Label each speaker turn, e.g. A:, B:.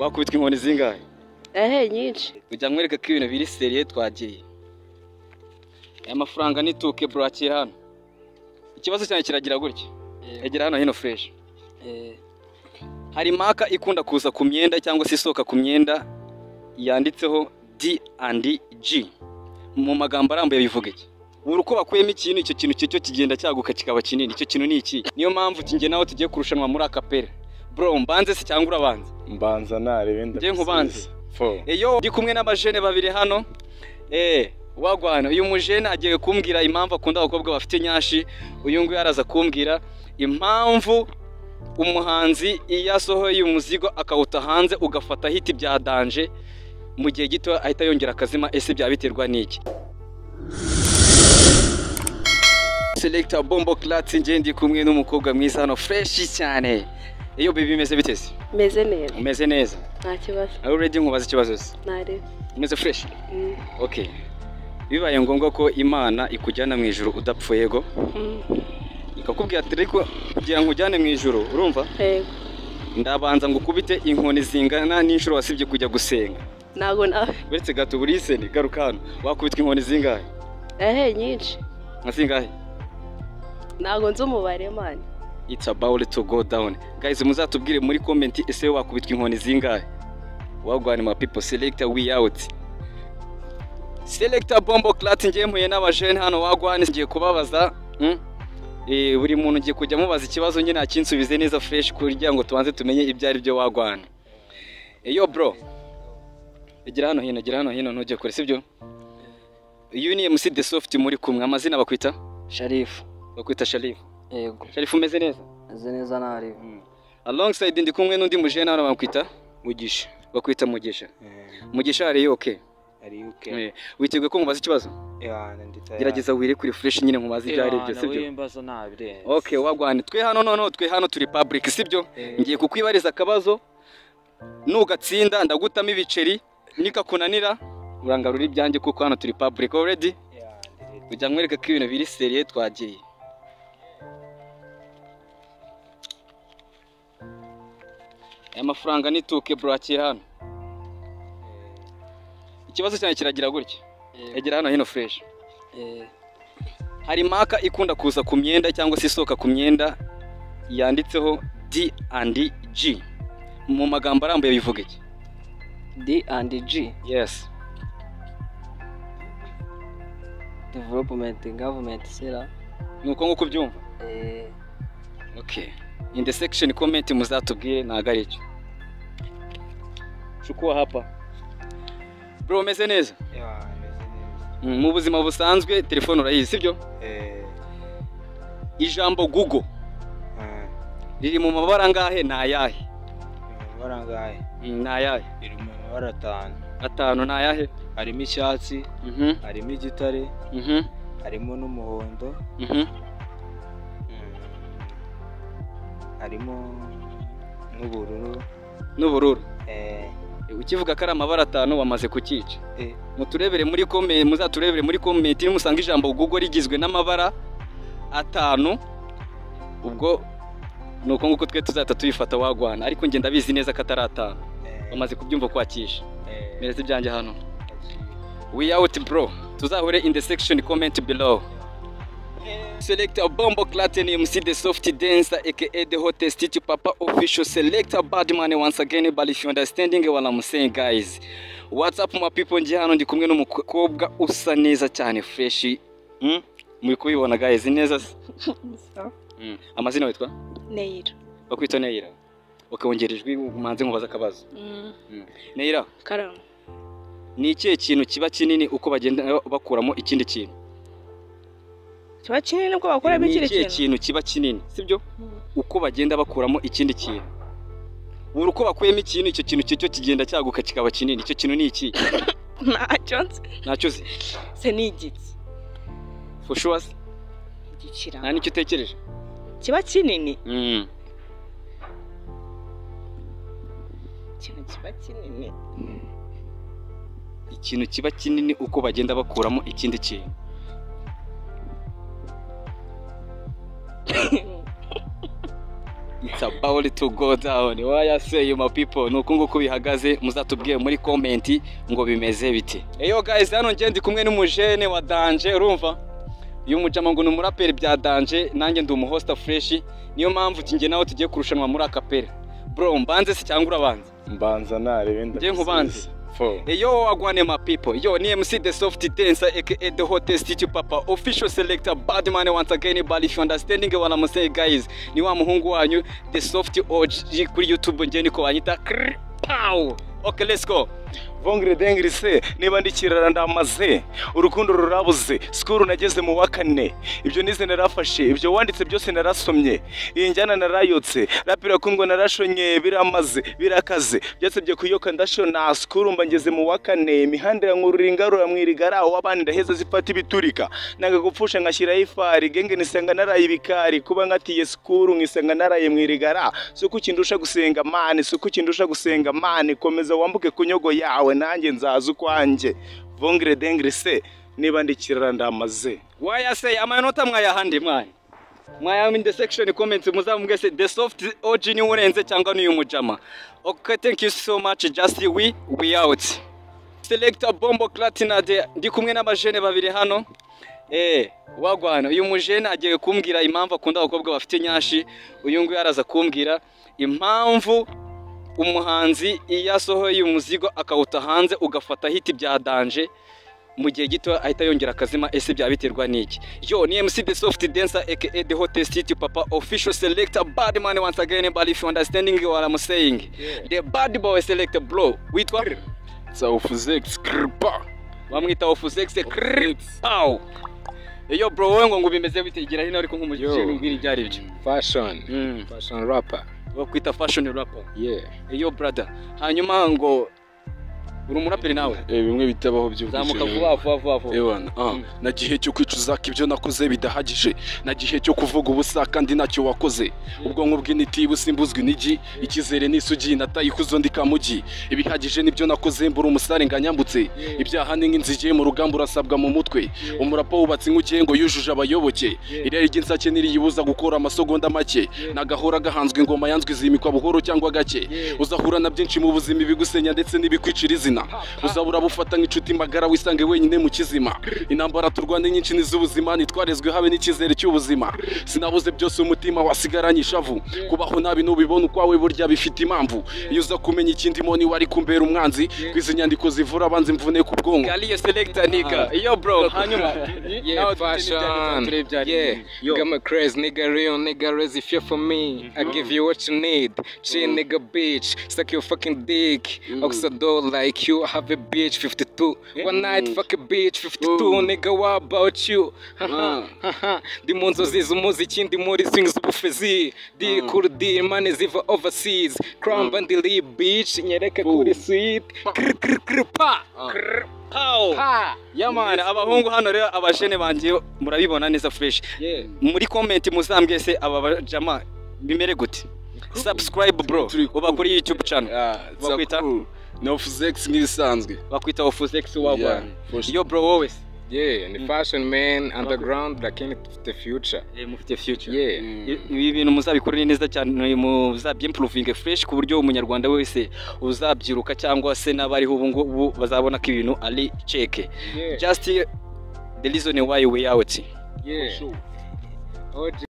A: wakubitwa inkoni zingahe?
B: Nyinshi.
A: Ujya mwereka ko ibintu biri seriye twagiye. Aya mafaranga nituke bro akira hano. Ikibazo cyane kiragira gutya. Egera hano hino fresh. Hari maka ikunda kuza ku myenda cyangwa se isoka ku myenda yanditseho D&G. Mu magambo arambuye bivuga iki? Buri uko bakuyemo ikintu icyo kintu cyo kigenda cyaguka kikaba kinini. Icyo kintu ni iki? Niyo mpamvu nge nawe tugiye kurushanwa muri akapera. Bro mbanze se cyangwa urabanza?
C: Mbanza narebe nda.
A: Ngiye nkubanze. Eyo ndi kumwe n'abajene babiri hano. Wagwana uyu mujene agiye kumbwira impamvu akunda abakobwa bafite nyashi. Uyu nguyu araza kumbwira impamvu umuhanzi iyo asohoye umuzigo akawuta hanze ugafata hiti bya danje mu gihe gito ahita yongera akazima. Ese bya biterwa n'iki? Selector Bombo Clat nge ndi kumwe n'umukobwa mwiza hano fresh cyane. Iyo baby meze biteze?
B: Meze neza.
A: Umeze neza?
B: Nta kibazo.
A: Are you ready nkubaza ikibazo se?
B: Nare.
A: Umeze fresh? Okay. Bibaye ngombwa ko Imana ikujyana mu ijuru udapfuye yego? Ikakubwira ati ariko kugira ngo ujyane mu ijuru urumva?
B: Yego.
A: Ndabanza ngo ukubite inkoni zingana n'inshuro wasibye kujya gusenga.
B: Nago nawe.
A: Beretse gato burise ni garuka hano. Wakubitwa inkoni zingahe?
B: Nyinshi.
A: Nka zingahe?
B: Nago nzi umubare mani.
A: It's about to go down. Guys muzatubwire muri comment ese wakubitwa inkoni zingahe? Wagwane ma people selector we out. Selector Bombo Clat ngiye mpuye n'abajene hano wagwane ngiye kubabaza buri muntu ngiye kujya mubaza ikibazo nyine akinsubize neza fresh kugira ngo tubanze tumenye ibyo ari byo wagwane. Yo bro. Egera hano hino ntujye kure sibyo? Uyu ni MC The Soft muri kumwe amazina bakwita?
D: Sharif.
A: Bakwita Sharif.
D: Yego.
A: Sharif umeze neza?
D: Meze neza nari.
A: Alongside ndi kumwe n'undi mujene hano bakwita Mugisha. Bakwita Mugisha. Mugisha ari okay?
D: Ari okay.
A: Witeguye ko mubaza ikibazo?
D: Nditaya.
A: Gerageza wire kuri fresh nyine mubaza ibyo ari byo sibyo?
D: Wimbaza nabire.
A: Okay wagwane twe hano turi public sibyo? Ngiye kukwibariza akabazo nugatsinda ndagutama ibiceri nikakunanira urangarura ibyanjye kuko hano turi public already. Ujya mwereka ko ibintu biri seriye twagiye. Aya mafaranga nituke bro akira hano. Ikibazo cyane kiragira gutya. Egera hano hino fresh. Hari maka ikunda kuza ku myenda cyangwa se isoka ku myenda yanditseho D&G. Mu magambo arambuye bivuga iki?
D: D&G.
A: Yes.
D: Development government sera.
A: Nuko nguko byumva? Okay. In the section comment muzatubwire ntago cyo. Chukua hapa. Bro meze neza?
D: Meze neza.
A: Mu buzima busanzwe telefone urayizi sibyo? Ijambo Google. Riri mu mabara ngahe nayahe?
D: Mabara ngahe?
A: Nayahe?
D: Riri mu mabara 5.
A: 5 nayahe?
D: Harimo icyatsi, harimo igitare, harimo n'umuhondo, harimo n'ubururu. Ukivuga ko ari amabara 5 wamaze kukica. Muzaturebere muri comment musanga ijambo Google rigizwe n'amabara 5. Ubwo nuko nguko twe tuzata tuyifata wagwana ariko nge ndabizi neza ko atari 5. Bamaze kubyumva kwakisha. Mereze byanjye hano. We out bro. Tuzahure in the section comment below. Selector Bombo Clat and MC The Soft Dancer aka the hottest teacher papa official selector Badman once again, but if you understanding what I'm saying guys. What's up my people, nje hano ndi kumwe n'umukobwa usa neza cyane fresh. Muri kubibona guys neza. Amazina witwa?
B: Neira.
A: Bakwita Neira. Ukawongerejwe umanze nkubaza akabazo. Neira.
B: Karama.
A: Ni ikihe kintu kiba kinini uko bagenda bakuramo ikindi kintu?
B: Kiba kinini uko bakuramo ikindi kintu? Ni ikihe
A: kintu kiba kinini sibyo? Uko bagenda bakuramo ikindi kintu. Buri uko bakuyemo ikintu icyo kintu cyo kigenda cyaguka kikaba kinini. Icyo kintu ni iki? Ntacyo nzi.
B: Se ni igiti.
A: For sure.
B: Igicira.
A: Nta nicyo utekereje?
B: Kiba kinini. Ikintu kiba kinini.
A: Ikintu kiba kinini uko bagenda bakuramo ikindi kintu.
D: It's about to go down. Why I say you my people? Nuko nguko bihagaze muzatubwiye muri comment ngo bimeze biti. Eyo guys, hano nje ndi kumwe n'umujene wa Danger, urumva? Uyu mujama ngo n'umuraperi bya Danger, nanjye ndi umuhosta fresh. Niyo mpamvu tinge nawe tugiye kurushanwa muri akapera. Bro, mbanze se cyangwa urabanza?
C: Mbanza narebe nda.
D: Nje nkubanze. Yo wagwane my people. Yo ni MC the soft dancer aka the hottest YouTube papa official selector Badman once again. But if you understanding what I'm saying guys, ni wa muhungu wanyu the soft OG kuri YouTube nje niko banyita pow. Okay, let's go.
C: Vongre dengri se niba ndikirara ndamaze urukundo rurabuze skuru nageze mu wakane ibyo nize narafashe ibyo wanditse byose narasomye iyi njyana narayotse rapira kundwa narashonye biramaze birakaze byasebye kuyoka ndashona skuru mba ngeze mu wakane imihanda ya nkururingarura mwirigara wabandi ndaheza zifata ibiturika nanga gupfusha ngashyira ifari genge nisenga naraye ibikari kuba ngatiye skuru ngisenga naraye mwirigara suko kindusha gusenga mane suko kindusha gusenga mane komeza wambuke kunyogo yawe nanjye nzaza ukwanje Vongre dengri se niba ndikirara ndamaze.
D: Why I say amanota mwayahandi mwana mwaya in the section comments muzamubwe se the soft OG ni urenze cyangwa n'uyu mujama. Okay, thank you so much. Just we out. Selector Bombo Clatinade ndi kumwe n'abajene babiri hano. Wagwana uyu mujene agiye kumbwira impamvu akunda abakobwa bafite nyashi. Uyu nguyu araza kumbwira impamvu umuhanzi iyo asohoye umuzigo akawuta hanze ugafata hiti bya Danger mu gihe gito ahita yongera akazima. Ese bya biterwa niki? Yo ni MC the soft dancer aka the hottest YouTube papa official selector Badman once again. But if you understanding what I'm saying, the bad boy selector bro witwa
C: Ofuzex kripa
D: bamwita Ofuzex pow. Yo bro wowe ngo bimeze bitegera hino ariko nk'umujije ngwiri byari byo
C: fashion rapper
D: bakwita fashion rapper.
C: Yo
D: brother, hanyuma ngo uri umuraperi nawe
C: bimwe bitabaho byo
D: zamuka vuba
C: ewana na gihe cyo kwicuza kibyo nakoze bidahagije na gihe cyo kuvuga ubusa kandi nacyo wakoze ubwonko bw'initi busimbuzwe nigi ikizere n'isugi natayikuzo ndikamugi ibihagije nibyo nakoze mbura umusare nganyambutse ibyaha n'inzinzigiye mu rugamba urasabwa mu mutwe umurapa wubatse nk'ugiye ngo yujuje abayoboke irari ry'insake niriyibuza gukora amasogonda make nagahora gahanzwe ingoma yanzwe izimikwa buhoro cyangwa gake uzahura na byinshi mu buzima bigusenya ndetse nibikwicira izina uzabura bufata nk'inshuti magara wisange wenyine mu kizima intambara turwane nyinshi n'izubuzima nitwarezwe habe n'ikizere cy'ubuzima sinabuze byose umutima wasigaranye ishavu kubaho nabi n'ubibona ukwawe burya bifite impamvu iyo uza kumenya ikindi moni wari kumbera umwanzi kwizi nyandiko zivura abanzi mvune ku bwonko
D: Kaliye selector nigga. Yo bro hanyuma
E: fashion got my crazy nigga real nigga raise fear for me I give you what you need chill nigga bitch suck your fucking dick oxidol like you have a bitch 52 one night fuck a bitch 52 nigga what about you di munzo zizo muziki ndi muri swings ubufezi di kurdi money ziva overseas crown bandili bitch nyereka kuri sweet pa
D: pow. Yamana abahungu hano rero abashene banje murabibona neza fresh. Muri comment muzambwe se aba jama bimere gute? Subscribe bro uba kuri YouTube channel bakwita
C: Ofuzex ngisanzwe
D: bakwita Ofuzex wagwana. Yo bro wowe
E: ni fashion man underground lakini the future
D: mufite future. Ibi bintu muzabikorera neza cyane muzabyimprovinge fresh ku buryo umunyarwanda wese uzabyiruka cyangwa se n'abariho ubu ngo bazabona ko ibintu ari cheke. Just the reason why we out.